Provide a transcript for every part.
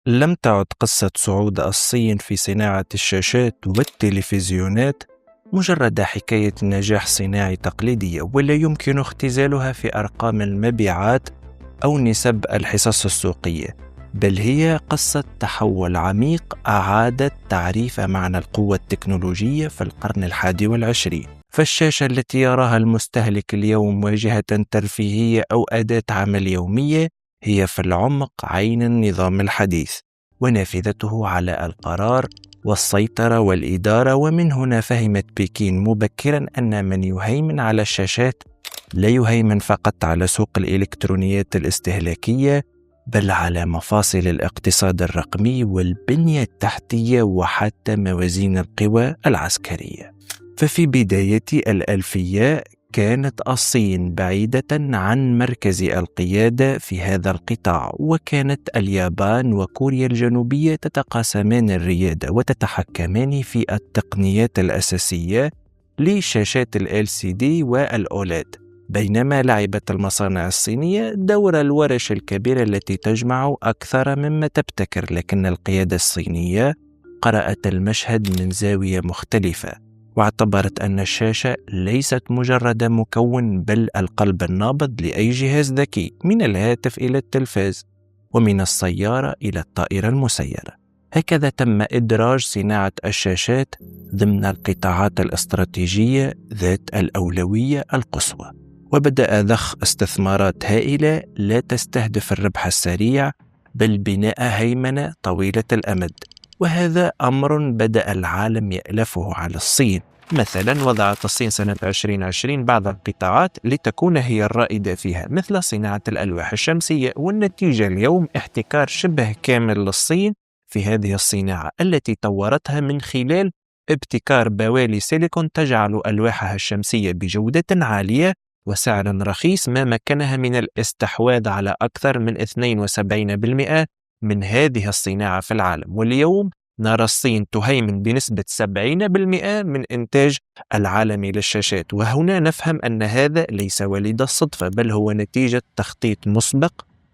لم تعد قصة صعود الصين في صناعة الشاشات والتلفزيونات مجرد حكاية نجاح صناعي تقليدية، ولا يمكن اختزالها في أرقام المبيعات أو نسب الحصص السوقية، بل هي قصة تحول عميق أعادت تعريف معنى القوة التكنولوجية في القرن 21. فالشاشة التي يراها المستهلك اليوم واجهة ترفيهية أو أداة عمل يومية هي في العمق عين النظام الحديث ونافذته على القرار والسيطرة والإدارة. ومن هنا فهمت بكين مبكرا أن من يهيمن على الشاشات لا يهيمن فقط على سوق الإلكترونيات الاستهلاكية، بل على مفاصل الاقتصاد الرقمي والبنية التحتية وحتى موازين القوى العسكرية. ففي بداية الألفية كانت الصين بعيدة عن مركز القيادة في هذا القطاع، وكانت اليابان وكوريا الجنوبية تتقاسمان الريادة وتتحكمان في التقنيات الأساسية لشاشات ال LCD والأولاد، بينما لعبت المصانع الصينية دور الورش الكبيرة التي تجمع أكثر مما تبتكر. لكن القيادة الصينية قرأت المشهد من زاوية مختلفة، واعتبرت أن الشاشة ليست مجرد مكون بل القلب النابض لأي جهاز ذكي، من الهاتف إلى التلفاز ومن السيارة إلى الطائرة المسيرة. هكذا تم إدراج صناعة الشاشات ضمن القطاعات الاستراتيجية ذات الأولوية القصوى، وبدأ ضخ استثمارات هائلة لا تستهدف الربح السريع بل بناء هيمنة طويلة الأمد. وهذا أمر بدأ العالم يألفه على الصين. مثلا وضعت الصين سنة 2020 بعض القطاعات لتكون هي الرائدة فيها، مثل صناعة الألواح الشمسية، والنتيجة اليوم احتكار شبه كامل للصين في هذه الصناعة التي طورتها من خلال ابتكار بوالي سيليكون تجعل ألواحها الشمسية بجودة عالية وسعر رخيص، ما مكنها من الاستحواذ على أكثر من 72% من هذه الصناعة في العالم. واليوم نرى الصين تهيمن بنسبة 70% من إنتاج العالمي للشاشات. وهنا نفهم أن هذا ليس وليد الصدفة، بل هو نتيجة تخطيط مسبق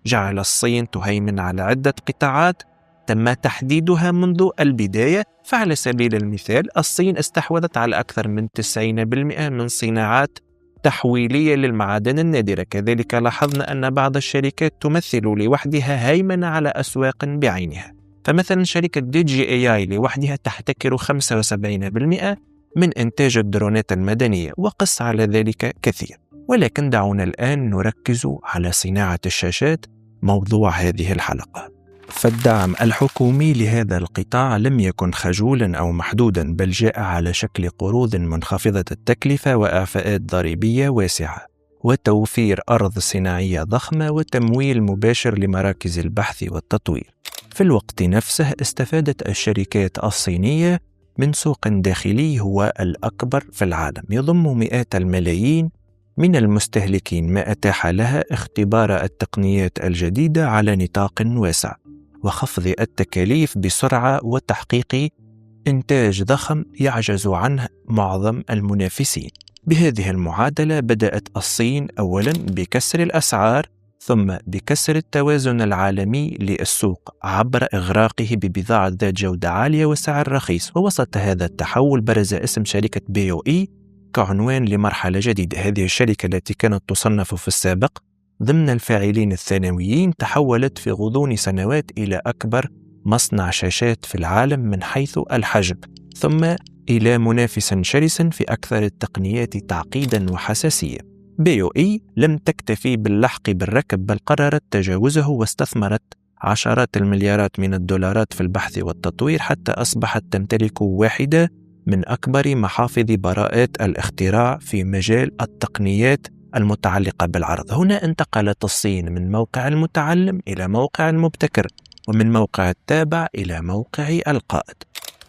جعل الصين تهيمن على عدة قطاعات تم تحديدها منذ البداية. فعلى سبيل المثال الصين استحوذت على أكثر من 90% من صناعات تحويلية للمعادن النادرة. كذلك لاحظنا أن بعض الشركات تمثل لوحدها هيمنة على أسواق بعينها، فمثلا شركة DJI لوحدها تحتكر 75% من إنتاج الدرونات المدنية، وقس على ذلك كثير. ولكن دعونا الآن نركز على صناعة الشاشات، موضوع هذه الحلقة. فالدعم الحكومي لهذا القطاع لم يكن خجولا أو محدودا، بل جاء على شكل قروض منخفضة التكلفة وإعفاءات ضريبية واسعة وتوفير أرض صناعية ضخمة وتمويل مباشر لمراكز البحث والتطوير. في الوقت نفسه استفادت الشركات الصينية من سوق داخلي هو الأكبر في العالم يضم مئات الملايين من المستهلكين، ما أتاح لها اختبار التقنيات الجديدة على نطاق واسع وخفض التكاليف بسرعة وتحقيق إنتاج ضخم يعجز عنه معظم المنافسين. بهذه المعادلة بدأت الصين أولا بكسر الأسعار، ثم بكسر التوازن العالمي للسوق عبر إغراقه ببضاعة ذات جودة عالية وسعر رخيص. ووسط هذا التحول برز اسم شركة BOE كعنوان لمرحلة جديدة. هذه الشركة التي كانت تصنف في السابق ضمن الفاعلين الثانويين تحولت في غضون سنوات إلى أكبر مصنع شاشات في العالم من حيث الحجم، ثم إلى منافس شرس في أكثر التقنيات تعقيدا وحساسية. BOE لم تكتفي باللحق بالركب، بل قررت تجاوزه واستثمرت عشرات المليارات من الدولارات في البحث والتطوير، حتى أصبحت تمتلك واحدة من أكبر محافظ براءات الاختراع في مجال التقنيات المتعلقة بالعرض. هنا انتقلت الصين من موقع المتعلم إلى موقع المبتكر، ومن موقع التابع إلى موقع القائد.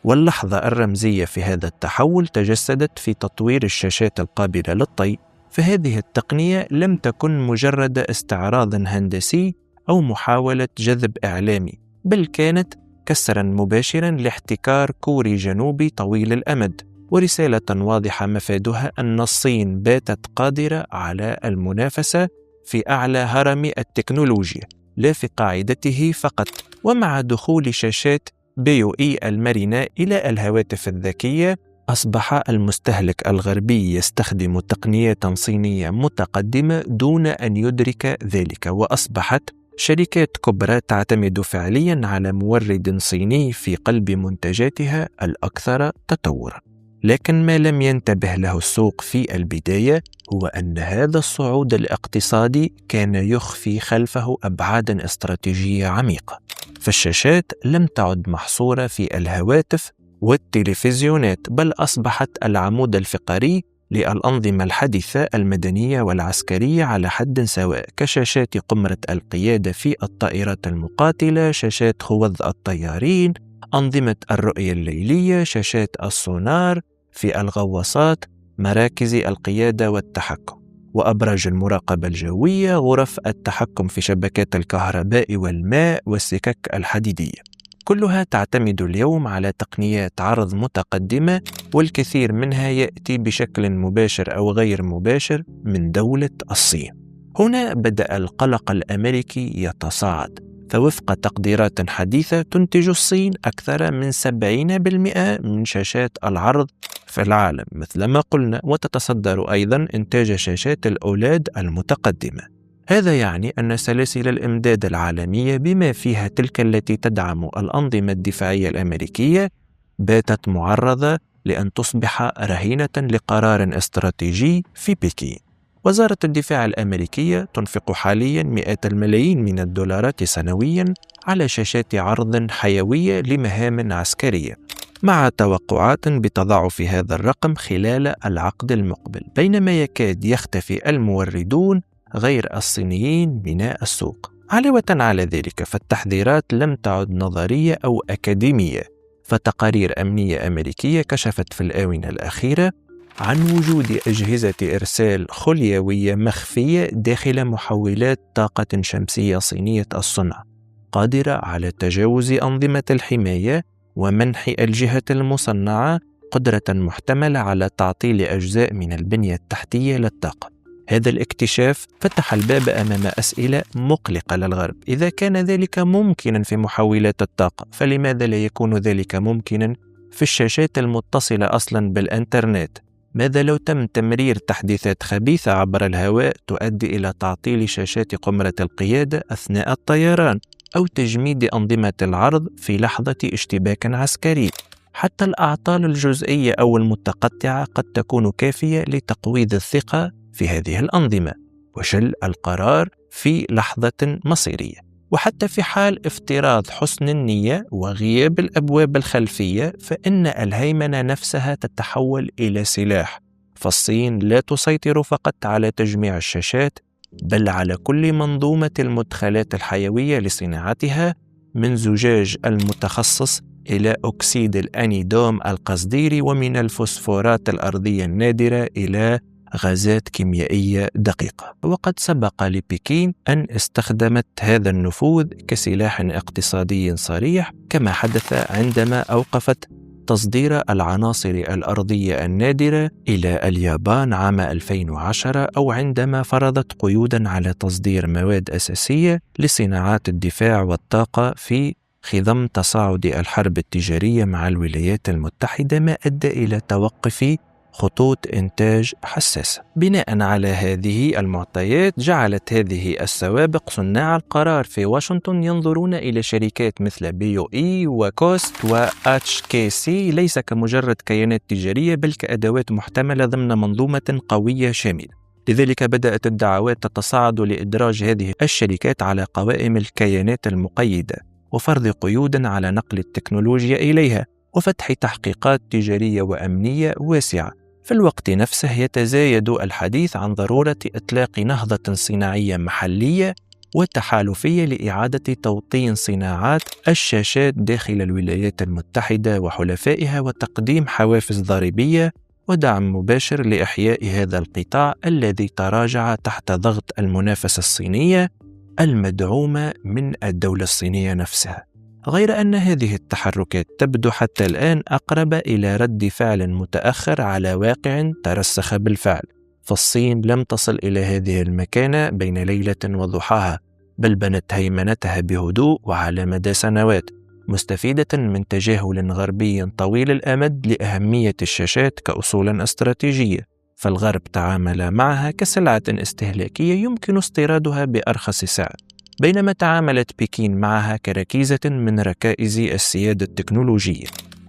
واللحظة الرمزية في هذا التحول تجسدت في تطوير الشاشات القابلة للطي. فهذه التقنية لم تكن مجرد استعراض هندسي أو محاولة جذب إعلامي، بل كانت كسرا مباشرا لاحتكار كوري جنوبي طويل الأمد، ورسالة واضحة مفادها أن الصين باتت قادرة على المنافسة في أعلى هرم التكنولوجيا. لا في قاعدته فقط. ومع دخول شاشات BOE المرنة إلى الهواتف الذكية، أصبح المستهلك الغربي يستخدم تقنيات صينية متقدمة دون أن يدرك ذلك، وأصبحت شركات كبرى تعتمد فعليا على مورد صيني في قلب منتجاتها الأكثر تطورا. لكن ما لم ينتبه له السوق في البداية هو أن هذا الصعود الاقتصادي كان يخفي خلفه أبعادا استراتيجية عميقة. فالشاشات لم تعد محصورة في الهواتف والتلفزيونات، بل أصبحت العمود الفقري للأنظمة الحديثة المدنية والعسكرية على حد سواء، كشاشات قمرة القيادة في الطائرات المقاتلة، شاشات خوذ الطيارين، أنظمة الرؤية الليلية، شاشات السونار في الغواصات، مراكز القيادة والتحكم، وأبراج المراقبة الجوية، غرف التحكم في شبكات الكهرباء والماء والسكك الحديدية. كلها تعتمد اليوم على تقنيات عرض متقدمة، والكثير منها يأتي بشكل مباشر أو غير مباشر من دولة الصين. هنا بدأ القلق الأمريكي يتصاعد، فوفق تقديرات حديثة تنتج الصين أكثر من 70% من شاشات العرض في العالم مثلما قلنا، وتتصدر أيضا إنتاج شاشات الأولاد المتقدمة. هذا يعني أن سلاسل الإمداد العالمية بما فيها تلك التي تدعم الأنظمة الدفاعية الأمريكية باتت معرضة لأن تصبح رهينة لقرار استراتيجي في بكين. وزارة الدفاع الأمريكية تنفق حاليا مئات الملايين من الدولارات سنويا على شاشات عرض حيوية لمهام عسكرية، مع توقعات بتضاعف هذا الرقم خلال العقد المقبل، بينما يكاد يختفي الموردون غير الصينيين من السوق. علاوة على ذلك، فالتحذيرات لم تعد نظرية أو أكاديمية، فتقارير أمنية أمريكية كشفت في الآونة الأخيرة عن وجود أجهزة إرسال خليوية مخفية داخل محولات طاقة شمسية صينية الصنع، قادرة على تجاوز أنظمة الحماية ومنح الجهة المصنعة قدرة محتملة على تعطيل أجزاء من البنية التحتية للطاقة. هذا الاكتشاف فتح الباب أمام أسئلة مقلقة للغرب. إذا كان ذلك ممكنا في محولات الطاقة، فلماذا لا يكون ذلك ممكنا في الشاشات المتصلة أصلا بالإنترنت؟ ماذا لو تم تمرير تحديثات خبيثة عبر الهواء تؤدي إلى تعطيل شاشات قمرة القيادة أثناء الطيران، أو تجميد أنظمة العرض في لحظة اشتباك عسكري؟ حتى الأعطال الجزئية أو المتقطعة قد تكون كافية لتقويض الثقة في هذه الأنظمة وشل القرار في لحظة مصيرية. وحتى في حال افتراض حسن النية وغياب الأبواب الخلفية، فإن الهيمنة نفسها تتحول إلى سلاح. فالصين لا تسيطر فقط على تجميع الشاشات، بل على كل منظومة المدخلات الحيوية لصناعتها، من زجاج المتخصص إلى أكسيد الأنيدوم القصديري، ومن الفوسفورات الأرضية النادرة إلى غازات كيميائية دقيقة. وقد سبق لبكين أن استخدمت هذا النفوذ كسلاح اقتصادي صريح، كما حدث عندما أوقفت تصدير العناصر الأرضية النادرة إلى اليابان عام 2010، أو عندما فرضت قيودا على تصدير مواد أساسية لصناعات الدفاع والطاقة في خضم تصاعد الحرب التجارية مع الولايات المتحدة، ما أدى إلى توقف خطوط إنتاج حساسة. بناء على هذه المعطيات، جعلت هذه السوابق صناع القرار في واشنطن ينظرون إلى شركات مثل BOE وكوست وHKC ليس كمجرد كيانات تجارية، بل كأدوات محتملة ضمن منظومة قوية شاملة. لذلك بدأت الدعوات تتصاعد لإدراج هذه الشركات على قوائم الكيانات المقيدة، وفرض قيود على نقل التكنولوجيا إليها، وفتح تحقيقات تجارية وأمنية واسعة. في الوقت نفسه يتزايد الحديث عن ضرورة إطلاق نهضة صناعية محلية وتحالفية لإعادة توطين صناعات الشاشات داخل الولايات المتحدة وحلفائها، وتقديم حوافز ضريبية ودعم مباشر لإحياء هذا القطاع الذي تراجع تحت ضغط المنافسة الصينية المدعومة من الدولة الصينية نفسها. غير أن هذه التحركات تبدو حتى الآن أقرب إلى رد فعل متأخر على واقع ترسخ بالفعل، فالصين لم تصل إلى هذه المكانة بين ليلة وضحاها، بل بنت هيمنتها بهدوء وعلى مدى سنوات، مستفيدة من تجاهل غربي طويل الأمد لأهمية الشاشات كأصول استراتيجية. فالغرب تعامل معها كسلعة استهلاكية يمكن استيرادها بأرخص سعر، بينما تعاملت بكين معها كركيزة من ركائز السيادة التكنولوجية.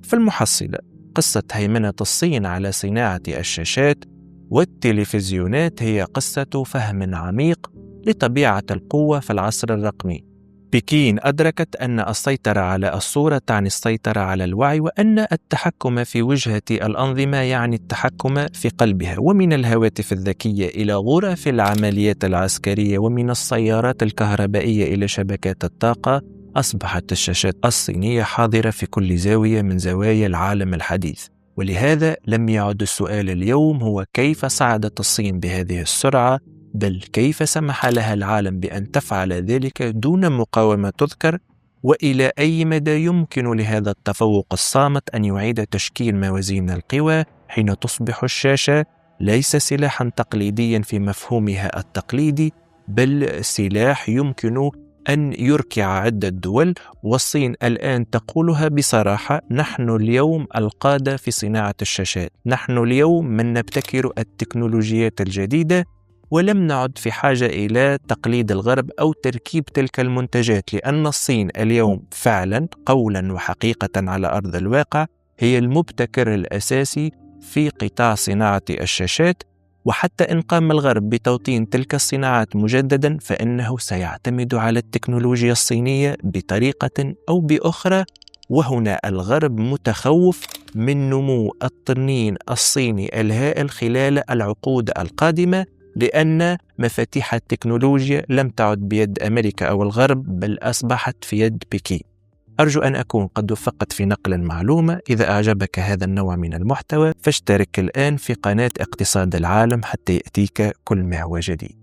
في المحصلة، قصة هيمنة الصين على صناعة الشاشات والتلفزيونات هي قصة فهم عميق لطبيعة القوة في العصر الرقمي. بكين أدركت أن السيطرة على الصورة تعني السيطرة على الوعي، وأن التحكم في وجهة الأنظمة يعني التحكم في قلبها. ومن الهواتف الذكية إلى غرف العمليات العسكرية، ومن السيارات الكهربائية إلى شبكات الطاقة، أصبحت الشاشات الصينية حاضرة في كل زاوية من زوايا العالم الحديث. ولهذا لم يعد السؤال اليوم هو كيف صعدت الصين بهذه السرعة، بل كيف سمح لها العالم بأن تفعل ذلك دون مقاومة تذكر، وإلى أي مدى يمكن لهذا التفوق الصامت أن يعيد تشكيل موازين القوى حين تصبح الشاشة ليس سلاحا تقليديا في مفهومها التقليدي، بل سلاح يمكن أن يركع عدة دول. والصين الآن تقولها بصراحة: نحن اليوم القادة في صناعة الشاشات، نحن اليوم من نبتكر التكنولوجيات الجديدة، ولم نعد في حاجة إلى تقليد الغرب أو تركيب تلك المنتجات، لأن الصين اليوم فعلا قولا وحقيقة على أرض الواقع هي المبتكر الأساسي في قطاع صناعة الشاشات. وحتى إن قام الغرب بتوطين تلك الصناعات مجددا، فإنه سيعتمد على التكنولوجيا الصينية بطريقة أو بأخرى. وهنا الغرب متخوف من نمو التنين الصيني الهائل خلال العقود القادمة، لأن مفاتيح التكنولوجيا لم تعد بيد أمريكا أو الغرب، بل أصبحت في يد بكين. أرجو أن أكون قد وفقت في نقل المعلومة. إذا أعجبك هذا النوع من المحتوى فاشترك الآن في قناة اقتصاد العالم حتى يأتيك كل ما هو جديد.